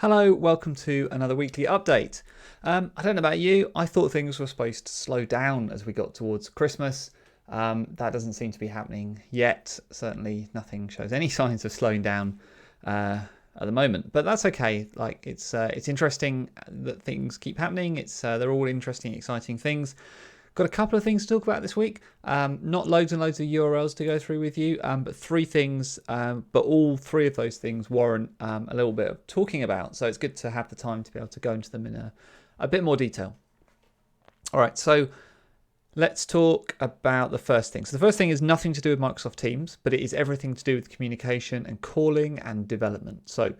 Hello, welcome to another weekly update. I don't know about you, I thought things were supposed to slow down as we got towards Christmas. That doesn't seem to be happening yet. Certainly nothing shows any signs of slowing down at the moment, but that's okay. Like it's interesting that things keep happening. They're all interesting, exciting things. Got a couple of things to talk about this week. Not loads and loads of URLs to go through with you, but three things. But all three of those things warrant a little bit of talking about. So it's good to have the time to be able to go into them in a bit more detail. All right, so let's talk about the first thing. So the first thing is nothing to do with Microsoft Teams, but it is everything to do with communication and calling and development. So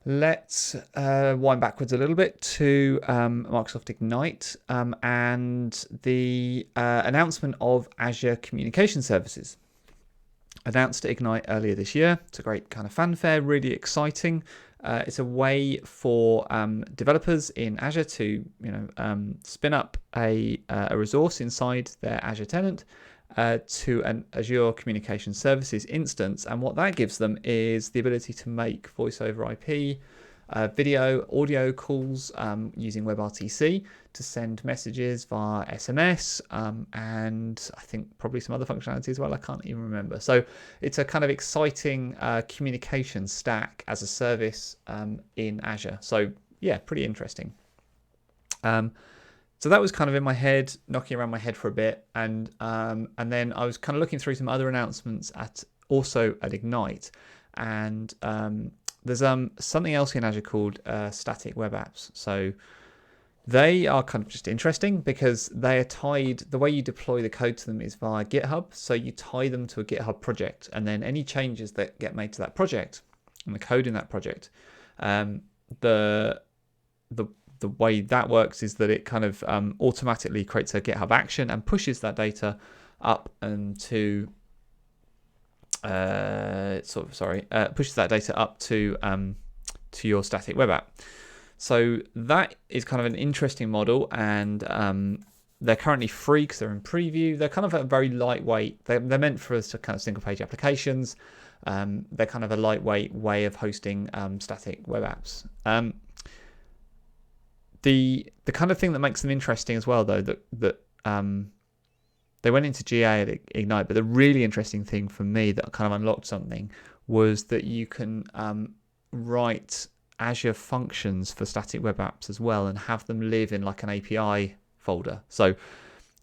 let's wind backwards a little bit to Microsoft Ignite and the announcement of Azure Communication Services. Announced at Ignite earlier this year. It's a great kind of fanfare, really exciting. It's a way for developers in Azure to spin up a resource inside their Azure tenant to an Azure Communication Services instance, and what that gives them is the ability to make voice over IP, video, audio calls using WebRTC to send messages via SMS, and I think probably some other functionality as well. I can't even remember. So it's a kind of exciting communication stack as a service in Azure. So yeah, pretty interesting. So that was kind of in my head, knocking around my head for a bit, and then I was kind of looking through some other announcements also at Ignite, and there's something else in Azure called static web apps. So they are kind of just interesting because they are tied. The way you deploy the code to them is via GitHub. So you tie them to a GitHub project, and then any changes that get made to that project and the code in that project, the way that works is that it kind of automatically creates a GitHub action and pushes that data up to pushes that data up to your static web app. So that is kind of an interesting model, and they're currently free because they're in preview. They're kind of a very lightweight. They're meant for us to kind of single page applications. They're kind of a lightweight way of hosting static web apps. The kind of thing that makes them interesting as well, though, that they went into GA at Ignite, but the really interesting thing for me that kind of unlocked something was that you can write Azure Functions for static web apps as well and have them live in like an API folder. So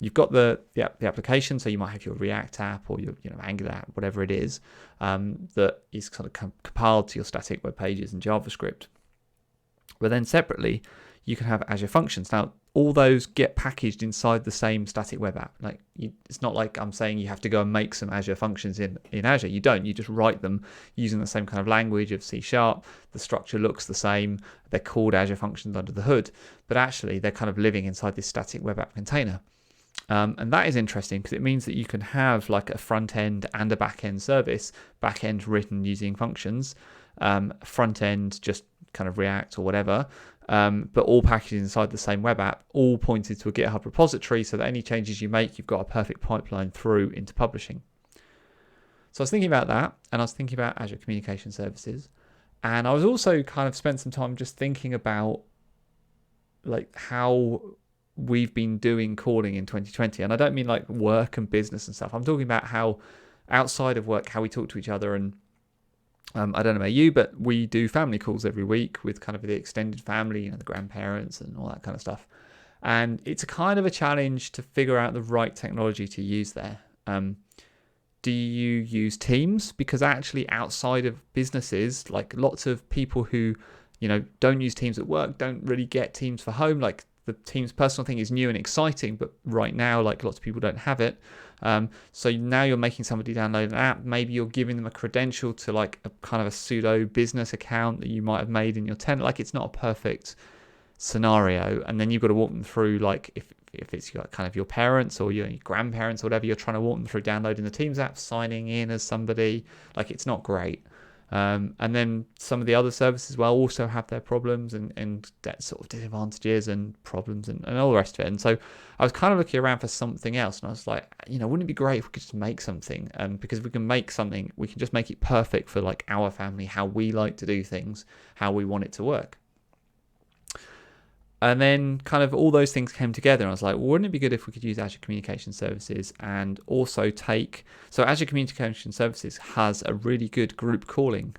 you've got the application, so you might have your React app or your Angular app, whatever it is, that is kind of compiled to your static web pages in JavaScript. But then separately, you can have Azure Functions. Now, all those get packaged inside the same static web app. It's not like I'm saying you have to go and make some Azure Functions in Azure. You don't. You just write them using the same kind of language of C#. The structure looks the same. They're called Azure Functions under the hood, but actually they're kind of living inside this static web app container. And that is interesting because it means that you can have like a front end and a back end service, back end written using functions, front end just kind of React or whatever, but all packaged inside the same web app, all pointed to a GitHub repository so that any changes you make, you've got a perfect pipeline through into publishing. So I was thinking about that, and I was thinking about Azure Communication Services, and I was also kind of spent some time just thinking about like how we've been doing calling in 2020. And I don't mean like work and business and stuff. I'm talking about how outside of work, how we talk to each other. And I don't know about you, but we do family calls every week with kind of the extended family, the grandparents and all that kind of stuff. And it's a kind of a challenge to figure out the right technology to use there. Do you use Teams? Because actually outside of businesses, like lots of people who, don't use Teams at work, don't really get Teams for home. Like the Teams personal thing is new and exciting, but right now, like lots of people don't have it. So now you're making somebody download an app. Maybe you're giving them a credential to like a kind of a pseudo business account that you might have made in your tenant. Like it's not a perfect scenario. And then you've got to walk them through, like if it's kind of your parents or your grandparents or whatever, you're trying to walk them through downloading the Teams app, signing in as somebody. Like it's not great. And then some of the other services as well also have their problems and that sort of disadvantages and problems and all the rest of it. And so I was kind of looking around for something else, and I was like, wouldn't it be great if we could just make something? Because if we can make something, we can just make it perfect for like our family, how we like to do things, how we want it to work. And then kind of all those things came together, and I was like, well, wouldn't it be good if we could use Azure Communication Services and also so Azure Communication Services has a really good group calling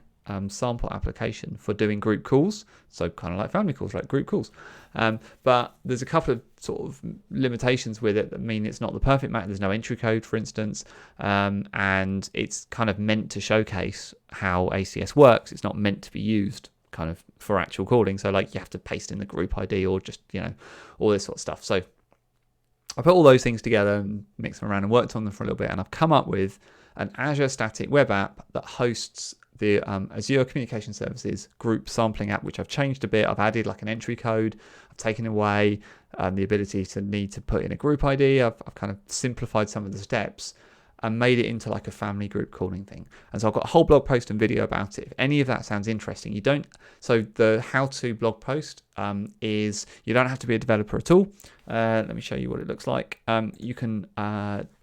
sample application for doing group calls, so kind of like family calls, like group calls. But there's a couple of sort of limitations with it that mean it's not the perfect match. There's no entry code, for instance, and it's kind of meant to showcase how ACS works. It's not meant to be used kind of for actual calling, so like you have to paste in the group ID or just all this sort of stuff. So I put all those things together and mixed them around and worked on them for a little bit, and I've come up with an Azure static web app that hosts the Azure Communication Services group sampling app, which I've changed a bit. I've added like an entry code, I've taken away the ability to need to put in a group ID. I've kind of simplified some of the steps and made it into like a family group calling thing. And so I've got a whole blog post and video about it. If any of that sounds interesting, so the how-to blog post is, you don't have to be a developer at all. Let me show you what it looks like. You can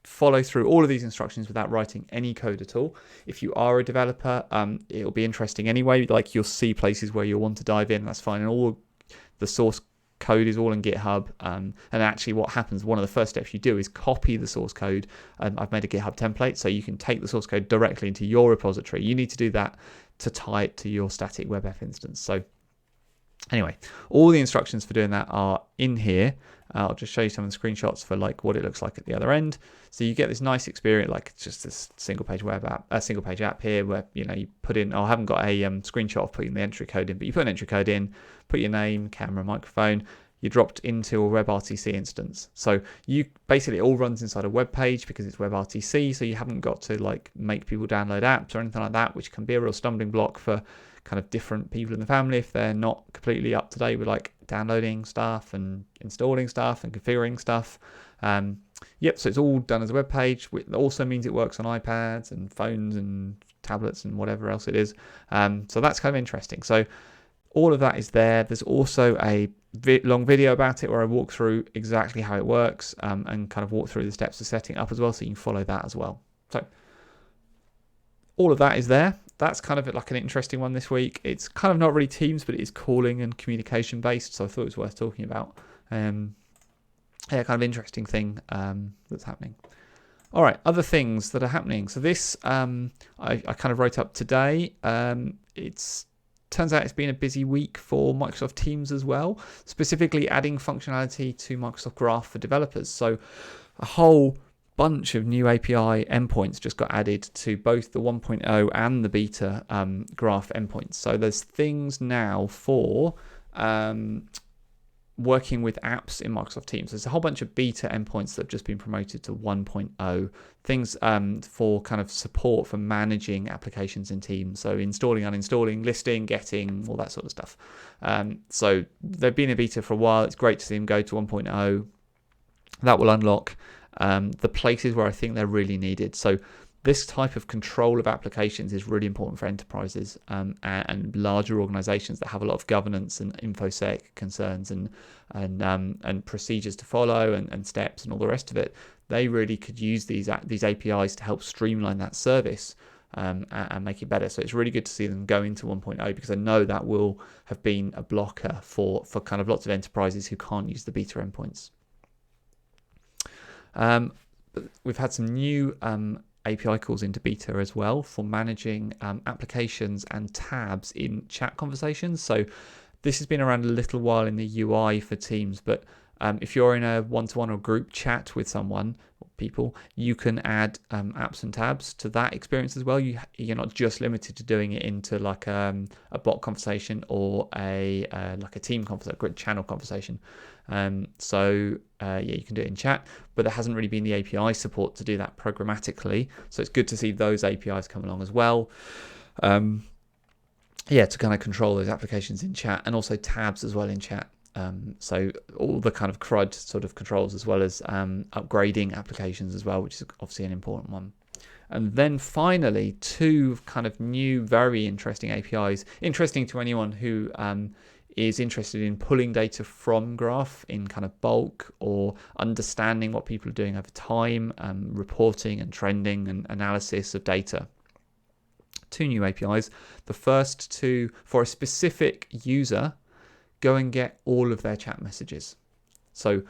follow through all of these instructions without writing any code at all. If you are a developer, it'll be interesting anyway. Like you'll see places where you'll want to dive in, that's fine. And all the source code is all in GitHub, and actually what happens, one of the first steps you do is copy the source code. I've made a GitHub template so you can take the source code directly into your repository. You need to do that to tie it to your static web app instance. So anyway, all the instructions for doing that are in here. I'll just show you some of the screenshots for like what it looks like at the other end. So you get this nice experience, like it's just this single page web app, a single page app here where you put in. I haven't got a screenshot of putting the entry code in, but you put an entry code in, put your name, camera, microphone. You're dropped into a WebRTC instance. So you basically, it all runs inside a web page because it's WebRTC. So you haven't got to like make people download apps or anything like that, which can be a real stumbling block for kind of different people in the family if they're not completely up to date with like downloading stuff and installing stuff and configuring stuff. So it's all done as a web page. It also means it works on iPads and phones and tablets and whatever else it is. So that's kind of interesting. So all of that is there. There's also a long video about it where I walk through exactly how it works, and kind of walk through the steps of setting it up as well, so you can follow that as well. So all of that is there. That's kind of like an interesting one this week. It's kind of not really Teams, but it is calling and communication based, so I thought it was worth talking about. Kind of interesting thing that's happening. All right, other things that are happening. So this I kind of wrote up today. Turns out it's been a busy week for Microsoft Teams as well, specifically adding functionality to Microsoft Graph for developers. So a whole bunch of new API endpoints just got added to both the 1.0 and the beta Graph endpoints. So there's things now for working with apps in Microsoft Teams. There's a whole bunch of beta endpoints that have just been promoted to 1.0. Things for kind of support for managing applications in Teams. So installing, uninstalling, listing, getting, all that sort of stuff. So they've been in beta for a while. It's great to see them go to 1.0. That will unlock the places where I think they're really needed. So this type of control of applications is really important for enterprises and larger organizations that have a lot of governance and infosec concerns and procedures to follow and steps and all the rest of it. They really could use these APIs to help streamline that service and make it better. So it's really good to see them go into 1.0 because I know that will have been a blocker for kind of lots of enterprises who can't use the beta endpoints. We've had some new API calls into beta as well for managing applications and tabs in chat conversations. So this has been around a little while in the UI for Teams, but if you're in a one-to-one or group chat with someone or people, you can add apps and tabs to that experience as well. You're not just limited to doing it into like a bot conversation or a team conversation, a channel conversation. You can do it in chat, but there hasn't really been the API support to do that programmatically. So it's good to see those APIs come along as well. To kind of control those applications in chat and also tabs as well in chat. So all the kind of CRUD sort of controls as well as upgrading applications as well, which is obviously an important one. And then finally, two kind of new, very interesting APIs, interesting to anyone who is interested in pulling data from Graph in kind of bulk, or understanding what people are doing over time, reporting and trending and analysis of data. Two new APIs. The first to, for a specific user, go and get all of their chat messages. So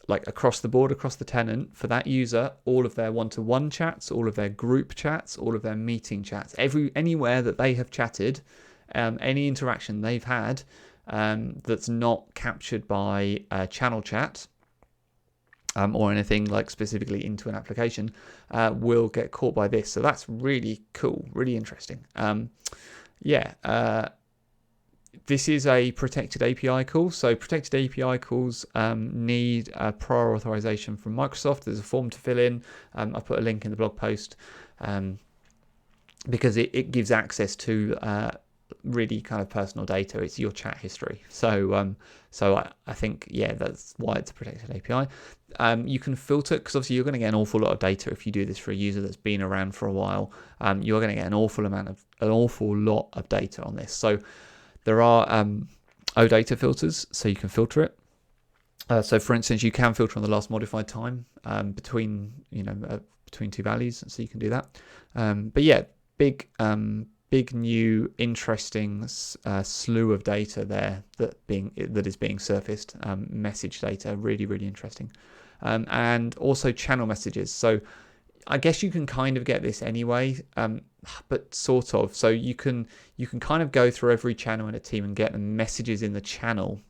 like across the board, across the tenant, for that user, all of their one-to-one chats, all of their group chats, all of their meeting chats, anywhere that they have chatted, any interaction they've had that's not captured by channel chat or anything like specifically into an application will get caught by this. So that's really cool, really interesting. This is a protected API call. So protected API calls need prior authorization from Microsoft. There's a form to fill in. I put a link in the blog post because it gives access to really kind of personal data. It's your chat history. So I think, that's why it's a protected API. You can filter, because obviously you're going to get an awful lot of data if you do this for a user that's been around for a while. You're going to get an awful lot of data on this. So there are OData filters, so you can filter it. So for instance, you can filter on the last modified time between two values, so you can do that. Big new interesting slew of data there that is being surfaced. Message data, really, really interesting. And also channel messages. So I guess you can kind of get this anyway, but sort of. So you can kind of go through every channel in a team and get the messages in the channel.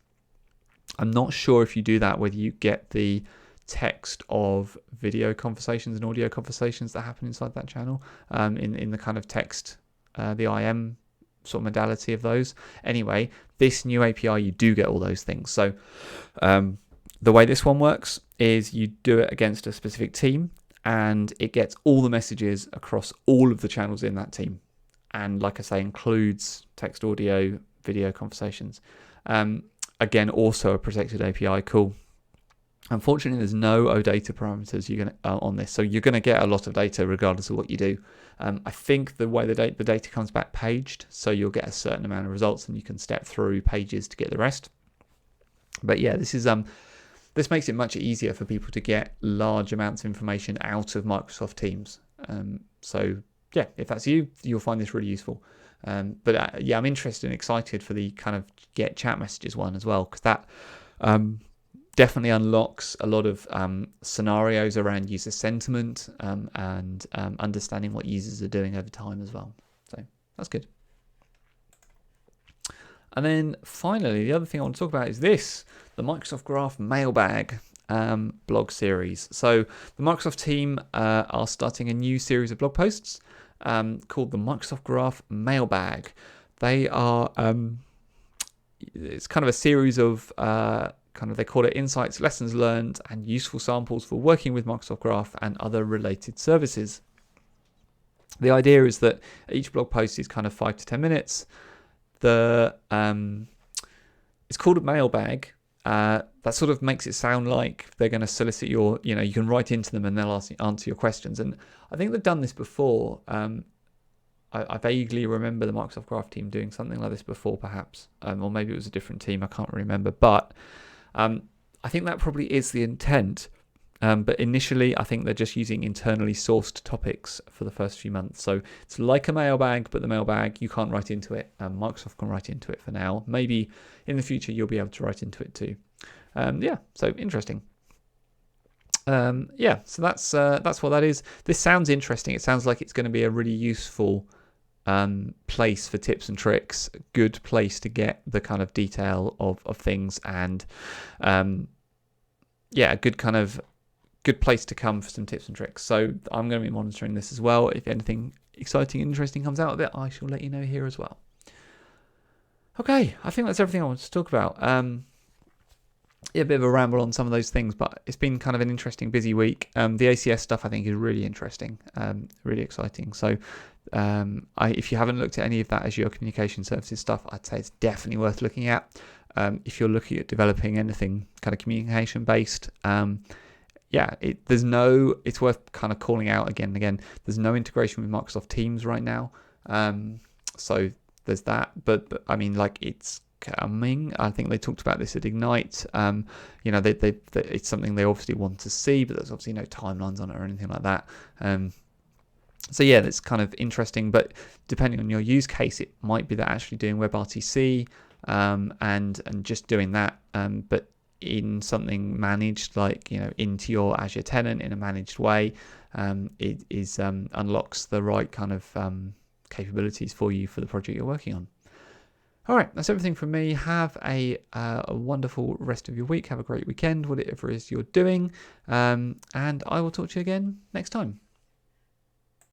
I'm not sure if you do that, whether you get the text of video conversations and audio conversations that happen inside that channel in the kind of text, the IM sort of modality of those. Anyway, this new API, you do get all those things. So the way this one works is you do it against a specific team, and it gets all the messages across all of the channels in that team. And like I say, includes text, audio, video conversations. Again, also a protected API call. Unfortunately, there's no OData parameters on this, so you're going to get a lot of data regardless of what you do. I think the way the data comes back paged, so you'll get a certain amount of results, and you can step through pages to get the rest. But yeah, this makes it much easier for people to get large amounts of information out of Microsoft Teams. If that's you, you'll find this really useful. I'm interested and excited for the kind of get chat messages one as well, because that definitely unlocks a lot of scenarios around user sentiment and understanding what users are doing over time as well. So that's good. And then finally, the other thing I want to talk about is the Microsoft Graph Mailbag blog series. So the Microsoft team are starting a new series of blog posts called the Microsoft Graph Mailbag. They are, it's kind of a series of they call it insights, lessons learned, and useful samples for working with Microsoft Graph and other related services. The idea is that each blog post is kind of 5 to 10 minutes. It's called a mailbag. That sort of makes it sound like they're going to solicit you can write into them and they'll answer your questions. And I think they've done this before. I vaguely remember the Microsoft Graph team doing something like this before, perhaps, or maybe it was a different team. I can't remember, but I think that probably is the intent. But initially, I think they're just using internally sourced topics for the first few months. So it's like a mailbag, but the mailbag, you can't write into it. Microsoft can write into it for now. Maybe in the future, you'll be able to write into it too. So interesting. So that's what that is. This sounds interesting. It sounds like it's going to be a really useful place for tips and tricks, a good place to get the kind of detail of things, and a good place to come for some tips and tricks. So I'm going to be monitoring this as well. If anything exciting and interesting comes out of it, I shall let you know here as well. Okay, I think that's everything I wanted to talk about. A bit of a ramble on some of those things, but it's been kind of an interesting, busy week. The ACS stuff I think is really interesting, really exciting. So if you haven't looked at any of that Azure Communication Services stuff, I'd say it's definitely worth looking at. If you're looking at developing anything kind of communication based, it's worth kind of calling out again and again. There's no integration with Microsoft Teams right now. So there's that. But I mean, like, it's coming. I think they talked about this at Ignite. They it's something they obviously want to see, but there's obviously no timelines on it or anything like that. So yeah, that's kind of interesting. But depending on your use case, it might be that actually doing WebRTC and just doing that, but in something managed, like, into your Azure tenant in a managed way, it is unlocks the right kind of capabilities for you for the project you're working on. All right, that's everything from me. Have a wonderful rest of your week. Have a great weekend, whatever it is you're doing. And I will talk to you again next time.